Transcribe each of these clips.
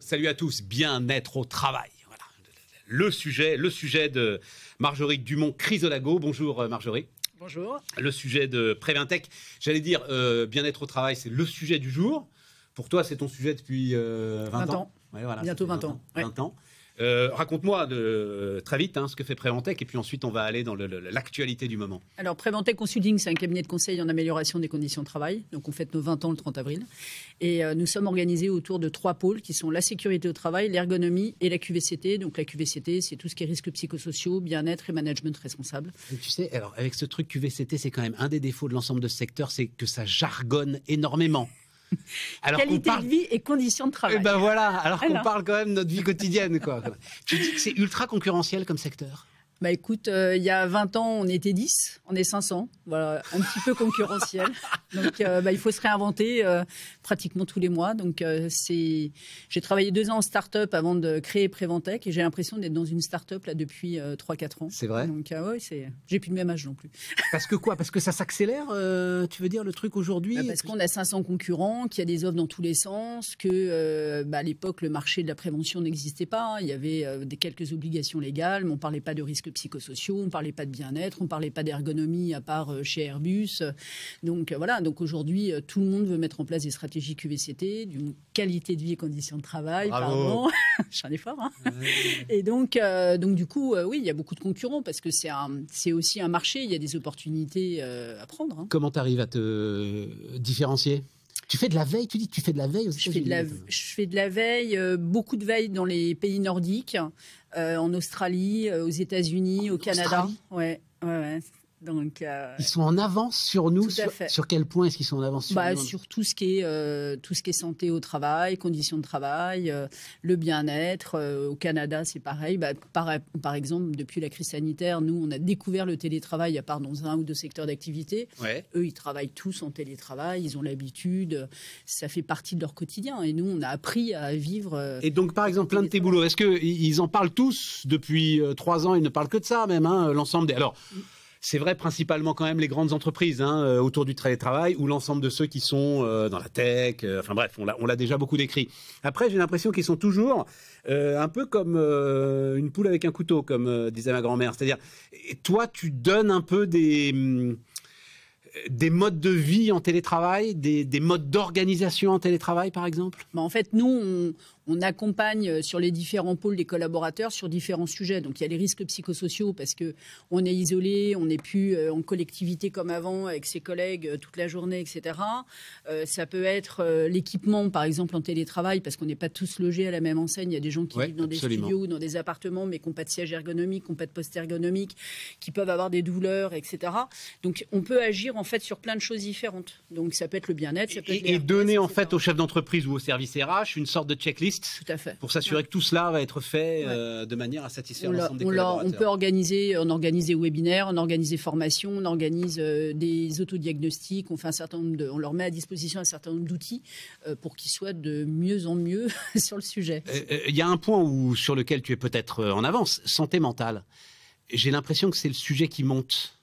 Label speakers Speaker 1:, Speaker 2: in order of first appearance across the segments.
Speaker 1: Salut à tous, bien-être au travail. Voilà. Le sujet de Marjorie Dumont-Chrysolago. Bonjour Marjorie.
Speaker 2: Bonjour.
Speaker 1: Le sujet de Prévintech. J'allais dire, bien-être au travail, c'est le sujet du jour. Pour toi, c'est ton sujet depuis 20 ans.
Speaker 2: Ouais, voilà, bientôt 20 ans.
Speaker 1: 20 ans. Raconte-moi très vite ce que fait Prévintech et puis ensuite on va aller dans l'actualité du moment.
Speaker 2: Alors Prévintech Consulting, c'est un cabinet de conseil en amélioration des conditions de travail. Donc on fête nos 20 ans le 30 avril. Et nous sommes organisés autour de 3 pôles qui sont la sécurité au travail, l'ergonomie et la QVCT. Donc la QVCT, c'est tout ce qui est risques psychosociaux, bien-être et management responsable.
Speaker 1: Et tu sais, alors avec ce truc QVCT, c'est quand même un des défauts de l'ensemble de ce secteur, c'est que ça jargonne énormément.
Speaker 2: Alors qualité de vie et conditions de travail.
Speaker 1: Et ben voilà, alors qu'on parle quand même de notre vie quotidienne, quoi. Tu dis que c'est ultra concurrentiel comme secteur?
Speaker 2: Bah écoute, il y a 20 ans, on était 10, on est 500. Voilà, un petit peu concurrentiel. Donc il faut se réinventer pratiquement tous les mois. Donc j'ai travaillé 2 ans en start-up avant de créer Prévintech et j'ai l'impression d'être dans une start-up là depuis 3-4 ans.
Speaker 1: C'est vrai?
Speaker 2: Donc j'ai plus le même âge non plus.
Speaker 1: Parce que quoi? Parce que ça s'accélère, tu veux dire, le truc aujourd'hui?
Speaker 2: Parce qu'on a 500 concurrents, qu'il y a des offres dans tous les sens, que à l'époque le marché de la prévention n'existait pas. Il y avait quelques obligations légales, mais on parlait pas de risques psychosociaux, on ne parlait pas de bien-être, on ne parlait pas d'ergonomie à part chez Airbus. Donc voilà, donc aujourd'hui, tout le monde veut mettre en place des stratégies QVCT, d'une qualité de vie et conditions de travail.
Speaker 1: Bravo.
Speaker 2: Pardon. Je suis un effort. Et donc du coup, oui, il y a beaucoup de concurrents parce que c'est aussi un marché, il y a des opportunités à prendre.
Speaker 1: Comment tu arrives à te différencier? Tu fais de la veille, tu dis que tu fais de la veille aussi?
Speaker 2: Je fais de la veille, beaucoup de veille dans les pays nordiques, en Australie, aux États-Unis, au Canada. Ouais. Donc,
Speaker 1: ils sont en avance sur nous. Sur quel point est-ce qu'ils sont en avance sur nous?
Speaker 2: Sur tout ce qui est santé au travail, conditions de travail, le bien-être. Au Canada, c'est pareil. Par exemple, depuis la crise sanitaire, nous, on a découvert le télétravail à part dans 1 ou 2 secteurs d'activité.
Speaker 1: Ouais.
Speaker 2: Eux, ils travaillent tous en télétravail, ils ont l'habitude, ça fait partie de leur quotidien. Et nous, on a appris à vivre.
Speaker 1: Et donc, par exemple, plein de tes boulots, est-ce qu'ils en parlent tous depuis 3 ans? Ils ne parlent que de ça, même, l'ensemble des... Alors, c'est vrai principalement quand même les grandes entreprises autour du télétravail ou l'ensemble de ceux qui sont dans la tech. Enfin bref, on l'a déjà beaucoup décrit. Après, j'ai l'impression qu'ils sont toujours un peu comme une poule avec un couteau, comme disait ma grand-mère. C'est-à-dire, toi, tu donnes un peu des modes de vie en télétravail, des modes d'organisation en télétravail, par exemple?
Speaker 2: En fait, nous, on accompagne sur les différents pôles des collaborateurs sur différents sujets. Donc, il y a les risques psychosociaux parce qu'on est isolé, on n'est plus en collectivité comme avant avec ses collègues toute la journée, etc. Ça peut être l'équipement, par exemple, en télétravail parce qu'on n'est pas tous logés à la même enseigne. Il y a des gens qui vivent dans des studios ou dans des appartements mais qui n'ont pas de siège ergonomique, qui n'ont pas de poste ergonomique, qui peuvent avoir des douleurs, etc. Donc, on peut agir en fait sur plein de choses différentes. Donc, ça peut être le bien-être, ça peut être
Speaker 1: et donner en fait aux chefs d'entreprise ou au service RH une sorte de checklist.
Speaker 2: Tout à fait.
Speaker 1: Pour s'assurer que tout cela va être fait de manière à satisfaire l'ensemble des collaborateurs.
Speaker 2: On peut organiser webinaires, on organise des formations, on organise des autodiagnostics, on leur met à disposition un certain nombre d'outils pour qu'ils soient de mieux en mieux sur le sujet.
Speaker 1: Il y a un point sur lequel tu es peut-être en avance, santé mentale. J'ai l'impression que c'est le sujet qui monte.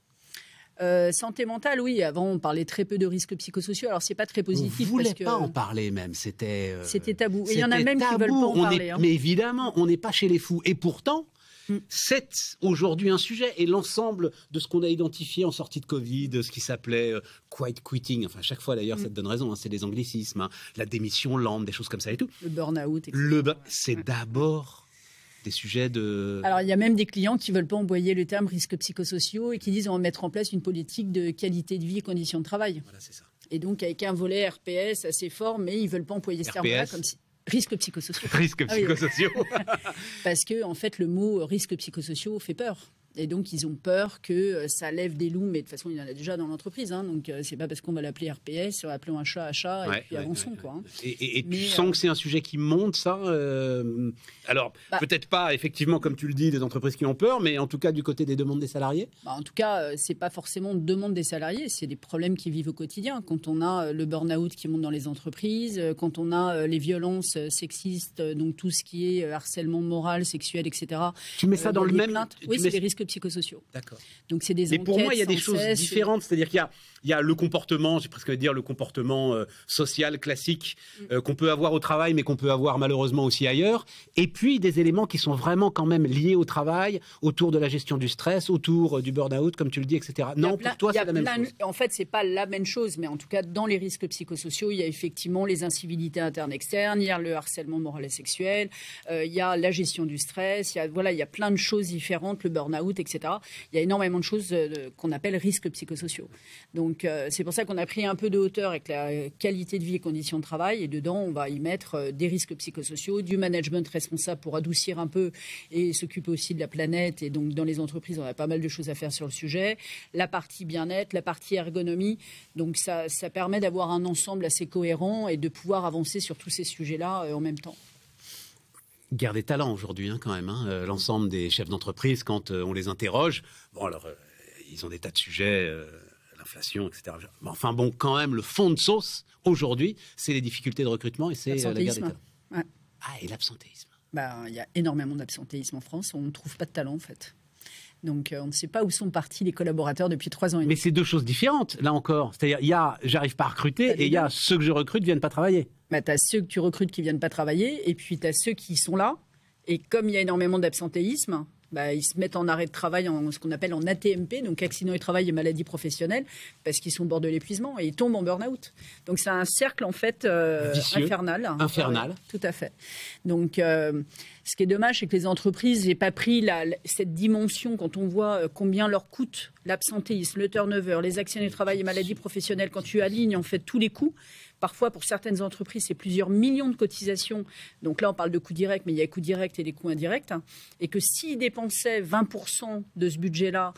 Speaker 2: Santé mentale, oui. Avant, on parlait très peu de risques psychosociaux. Alors, c'est pas très positif.
Speaker 1: On ne voulait pas en parler même. C'était
Speaker 2: tabou. Et il y en a même qui veulent pas en parler.
Speaker 1: Mais évidemment, on n'est pas chez les fous. Et pourtant, c'est aujourd'hui un sujet. Et l'ensemble de ce qu'on a identifié en sortie de Covid, ce qui s'appelait quiet quitting. Enfin, chaque fois d'ailleurs, ça te donne raison. C'est des anglicismes, la démission lente, des choses comme ça et tout.
Speaker 2: Le burn-out, etc.
Speaker 1: C'est d'abord des sujets de...
Speaker 2: Alors, il y a même des clients qui ne veulent pas employer le terme risques psychosociaux et qui disent on va mettre en place une politique de qualité de vie et conditions de travail.
Speaker 1: Voilà, c'est ça.
Speaker 2: Et donc, avec un volet RPS assez fort, mais ils ne veulent pas employer ce terme-là comme si... Risques psychosociaux.
Speaker 1: Risques psychosociaux.
Speaker 2: Parce que, en fait, le mot risques psychosociaux fait peur. Et donc, ils ont peur que ça lève des loups, mais de toute façon, il y en a déjà dans l'entreprise. Donc, c'est pas parce qu'on va l'appeler RPS, appelons un chat, et puis avançons. Quoi.
Speaker 1: Et tu sens que c'est un sujet qui monte, ça Alors, peut-être pas, effectivement, comme tu le dis, des entreprises qui ont peur, mais en tout cas, du côté des demandes des salariés?
Speaker 2: En tout cas, c'est pas forcément une demande des salariés, c'est des problèmes qu'ils vivent au quotidien. Quand on a le burn-out qui monte dans les entreprises, quand on a les violences sexistes, donc tout ce qui est harcèlement moral, sexuel, etc.
Speaker 1: Tu mets ça dans le même...
Speaker 2: Oui, c'est des risques psychosociaux.
Speaker 1: D'accord.
Speaker 2: Donc c'est des
Speaker 1: Mais
Speaker 2: enquêtes
Speaker 1: pour moi, il y a des
Speaker 2: sans
Speaker 1: choses
Speaker 2: cesse.
Speaker 1: différentes. C'est-à-dire qu'il y a le comportement, j'ai presque envie de dire le comportement social classique qu'on peut avoir au travail, mais qu'on peut avoir malheureusement aussi ailleurs. Et puis des éléments qui sont vraiment quand même liés au travail, autour de la gestion du stress, autour du burn-out, comme tu le dis, etc. Non, pour toi, c'est la même chose.
Speaker 2: En fait, c'est pas la même chose, mais en tout cas, dans les risques psychosociaux, il y a effectivement les incivilités internes externes, il y a le harcèlement moral et sexuel, il y a la gestion du stress, il y a plein de choses différentes, le burn-out, etc. Il y a énormément de choses qu'on appelle risques psychosociaux. Donc, c'est pour ça qu'on a pris un peu de hauteur avec la qualité de vie et conditions de travail. Et dedans, on va y mettre des risques psychosociaux, du management responsable pour adoucir un peu et s'occuper aussi de la planète. Et donc, dans les entreprises, on a pas mal de choses à faire sur le sujet. La partie bien-être, la partie ergonomie. Donc, ça permet d'avoir un ensemble assez cohérent et de pouvoir avancer sur tous ces sujets-là en même temps.
Speaker 1: Guerre des talents aujourd'hui, quand même. L'ensemble des chefs d'entreprise, quand on les interroge, bon, alors, ils ont des tas de sujets, l'inflation, etc. Mais enfin, bon, quand même, le fond de sauce, aujourd'hui, c'est les difficultés de recrutement et c'est la guerre des talents.
Speaker 2: Ouais.
Speaker 1: Ah, et l'absentéisme.
Speaker 2: Il y a énormément d'absentéisme en France. On ne trouve pas de talent, en fait. Donc, on ne sait pas où sont partis les collaborateurs depuis 3 ans et demi.
Speaker 1: Mais c'est deux choses différentes, là encore. C'est-à-dire, il y a j'arrive pas à recruter et il y a ceux que je recrute viennent pas travailler.
Speaker 2: Tu as ceux que tu recrutes qui viennent pas travailler et puis tu as ceux qui sont là. Et comme il y a énormément d'absentéisme, ils se mettent en arrêt de travail, en ce qu'on appelle en ATMP, donc accident du travail et maladie professionnelle, parce qu'ils sont au bord de l'épuisement et ils tombent en burn-out. Donc c'est un cercle en fait infernal.
Speaker 1: Infernal.
Speaker 2: Ouais, tout à fait. Donc ce qui est dommage, c'est que les entreprises n'aient pas pris cette dimension quand on voit combien leur coûte l'absentéisme, le turnover, les accidents du travail et maladies professionnelles. Quand tu alignes en fait tous les coûts, parfois, pour certaines entreprises, c'est plusieurs millions de cotisations. Donc là, on parle de coûts directs, mais il y a coûts directs et des coûts indirects. Et que s'ils dépensaient 20% de ce budget-là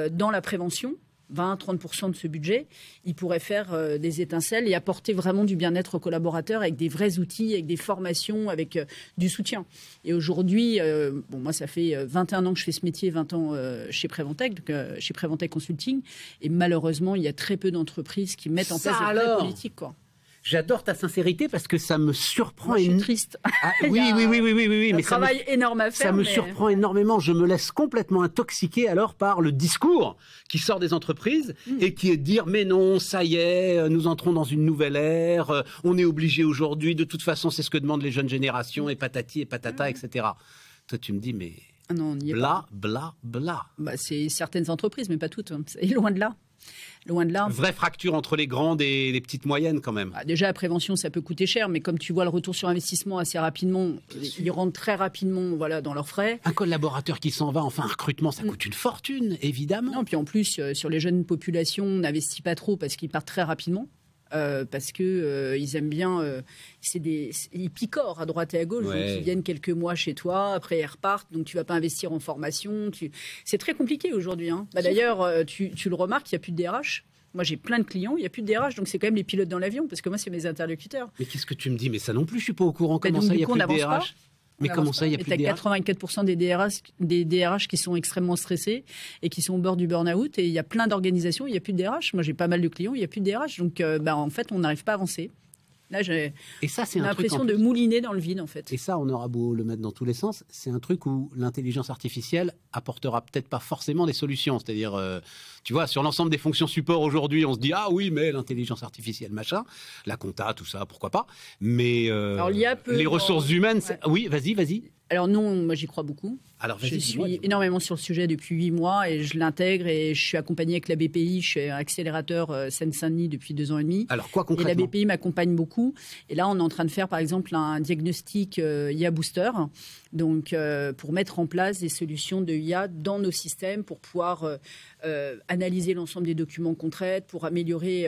Speaker 2: dans la prévention, 20-30% de ce budget, ils pourraient faire des étincelles et apporter vraiment du bien-être aux collaborateurs avec des vrais outils, avec des formations, avec du soutien. Et aujourd'hui, moi, ça fait 21 ans que je fais ce métier, 20 ans chez Préventec, chez Préventec Consulting. Et malheureusement, il y a très peu d'entreprises qui mettent en place des vraies politiques, quoi.
Speaker 1: J'adore ta sincérité parce que ça me surprend.
Speaker 2: Moi, je suis triste.
Speaker 1: Ah, oui.
Speaker 2: Mais travail énorme à faire.
Speaker 1: Ça me surprend énormément. Je me laisse complètement intoxiquer alors par le discours qui sort des entreprises et qui est de dire mais non, ça y est, nous entrons dans une nouvelle ère. On est obligé aujourd'hui. De toute façon, c'est ce que demandent les jeunes générations et patati et patata, etc. Toi, tu me dis mais
Speaker 2: non,
Speaker 1: bla.
Speaker 2: C'est certaines entreprises, mais pas toutes. C'est loin de là. Loin de là.
Speaker 1: Vraie fracture entre les grandes et les petites moyennes quand même.
Speaker 2: Déjà, la prévention, ça peut coûter cher, mais comme tu vois le retour sur investissement assez rapidement, ils rentrent très rapidement dans leurs frais.
Speaker 1: Un collaborateur qui s'en va, enfin un recrutement, ça coûte une fortune, évidemment.
Speaker 2: Non, puis en plus, sur les jeunes populations, on n'investit pas trop parce qu'ils partent très rapidement. Parce que ils aiment bien, ils picorent à droite et à gauche, donc ils viennent quelques mois chez toi, après ils repartent, donc tu vas pas investir en formation. C'est très compliqué aujourd'hui. D'ailleurs, tu le remarques, il n'y a plus de DRH. Moi, j'ai plein de clients, il n'y a plus de DRH, donc c'est quand même les pilotes dans l'avion, parce que moi, c'est mes interlocuteurs.
Speaker 1: Mais qu'est-ce que tu me dis? Mais ça non plus, je suis pas au courant. Comment ça, il n'y a plus de DRH? Mais comment ça, il n'y a plus de DRH?
Speaker 2: 84% des DRH qui sont extrêmement stressés et qui sont au bord du burn-out. Et il y a plein d'organisations, il n'y a plus de DRH. Moi, j'ai pas mal de clients, il n'y a plus de DRH. Donc, en fait, on n'arrive pas à avancer. Là, j'ai l'impression de mouliner dans le vide, en fait.
Speaker 1: Et ça, on aura beau le mettre dans tous les sens, c'est un truc où l'intelligence artificielle apportera peut-être pas forcément des solutions. C'est-à-dire, tu vois, sur l'ensemble des fonctions support aujourd'hui, on se dit ah oui, mais l'intelligence artificielle, machin, la compta, tout ça, pourquoi pas. Mais
Speaker 2: alors, il y a peu,
Speaker 1: les ressources humaines, oui, vas-y.
Speaker 2: Alors non, moi j'y crois beaucoup.
Speaker 1: Alors,
Speaker 2: je suis énormément sur le sujet depuis 8 mois et je l'intègre et je suis accompagnée avec la BPI, je suis accélérateur Seine-Saint-Denis depuis 2 ans et demi.
Speaker 1: Alors quoi concrètement?
Speaker 2: Et la BPI m'accompagne beaucoup. Et là, on est en train de faire par exemple un diagnostic IA Booster, donc pour mettre en place des solutions de IA dans nos systèmes pour pouvoir analyser l'ensemble des documents qu'on traite, pour améliorer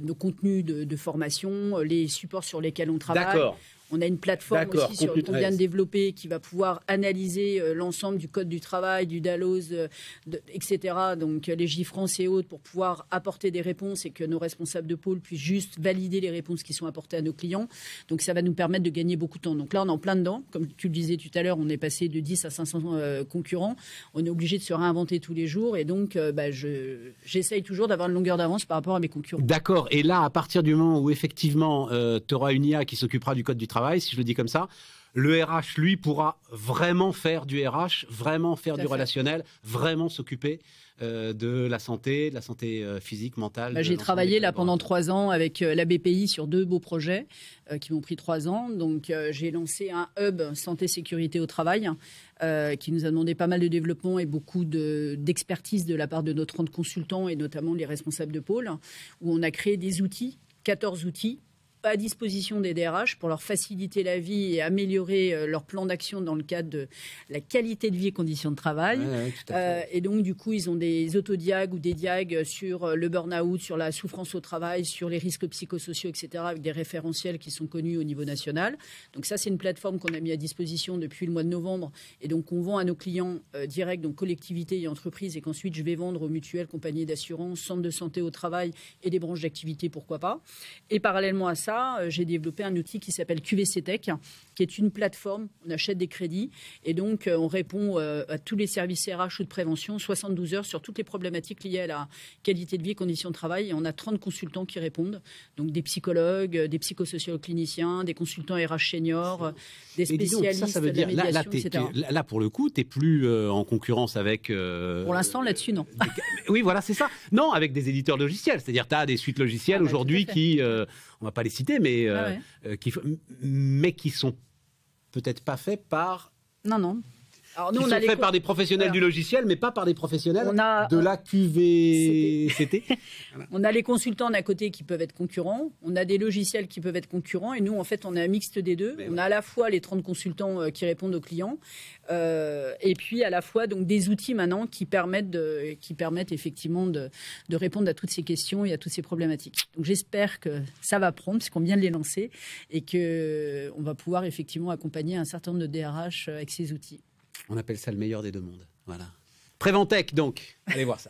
Speaker 2: nos contenus de formation, les supports sur lesquels on travaille.
Speaker 1: D'accord.
Speaker 2: On a une plateforme aussi qu'on vient de développer qui va pouvoir analyser l'ensemble du code du travail, du DALOS, etc. Donc les J-France et autres pour pouvoir apporter des réponses et que nos responsables de pôle puissent juste valider les réponses qui sont apportées à nos clients. Donc ça va nous permettre de gagner beaucoup de temps. Donc là, on est en plein dedans. Comme tu le disais tout à l'heure, on est passé de 10 à 500 concurrents. On est obligé de se réinventer tous les jours. Et donc, j'essaye toujours d'avoir une longueur d'avance par rapport à mes concurrents.
Speaker 1: D'accord. Et là, à partir du moment où effectivement, tu auras une IA qui s'occupera du code du travail, travail, si je le dis comme ça. Le RH, lui, pourra vraiment faire du RH, vraiment faire du relationnel, vraiment s'occuper de la santé physique, mentale.
Speaker 2: J'ai travaillé là pendant 3 ans avec la BPI sur 2 beaux projets qui m'ont pris 3 ans. Donc j'ai lancé un hub santé-sécurité au travail qui nous a demandé pas mal de développement et beaucoup d'expertise de la part de nos 30 consultants et notamment les responsables de pôle, où on a créé des outils, 14 outils, à disposition des DRH pour leur faciliter la vie et améliorer leur plan d'action dans le cadre de la qualité de vie et conditions de travail. Et donc, du coup, ils ont des autodiags ou des diags sur le burn-out, sur la souffrance au travail, sur les risques psychosociaux, etc., avec des référentiels qui sont connus au niveau national. Donc ça, c'est une plateforme qu'on a mis à disposition depuis le mois de novembre et donc on vend à nos clients directs, donc collectivités et entreprises, et qu'ensuite je vais vendre aux mutuelles, compagnies d'assurance, centres de santé au travail et des branches d'activité, pourquoi pas. Et parallèlement à ça, j'ai développé un outil qui s'appelle QVC Tech, qui est une plateforme. On achète des crédits et donc on répond à tous les services RH ou de prévention, 72 heures sur toutes les problématiques liées à la qualité de vie et conditions de travail. Et on a 30 consultants qui répondent, donc des psychologues, des psychosociaux cliniciens, des consultants RH seniors, des spécialistes
Speaker 1: ça veut dire,
Speaker 2: de la médiation, etc.
Speaker 1: Là, pour le coup, tu n'es plus en concurrence avec...
Speaker 2: Pour l'instant, là-dessus, non.
Speaker 1: Oui, voilà, c'est ça. Non, avec des éditeurs logiciels. C'est-à-dire, tu as des suites logicielles aujourd'hui qui... on ne va pas les citer, mais qui sont peut-être pas faits par...
Speaker 2: Non. Alors, nous,
Speaker 1: qui sont faits par des professionnels du logiciel, mais pas par des professionnels de la QVCT.
Speaker 2: On a les consultants d'un côté qui peuvent être concurrents, on a des logiciels qui peuvent être concurrents, et nous, en fait, on a un mixte des deux. On a à la fois les 30 consultants qui répondent aux clients, et puis à la fois donc, des outils maintenant qui permettent effectivement de répondre à toutes ces questions et à toutes ces problématiques. Donc j'espère que ça va prendre, puisqu'on vient de les lancer, et qu'on va pouvoir effectivement accompagner un certain nombre de DRH avec ces outils.
Speaker 1: On appelle ça le meilleur des deux mondes. Voilà. Préventech, donc. Allez voir ça.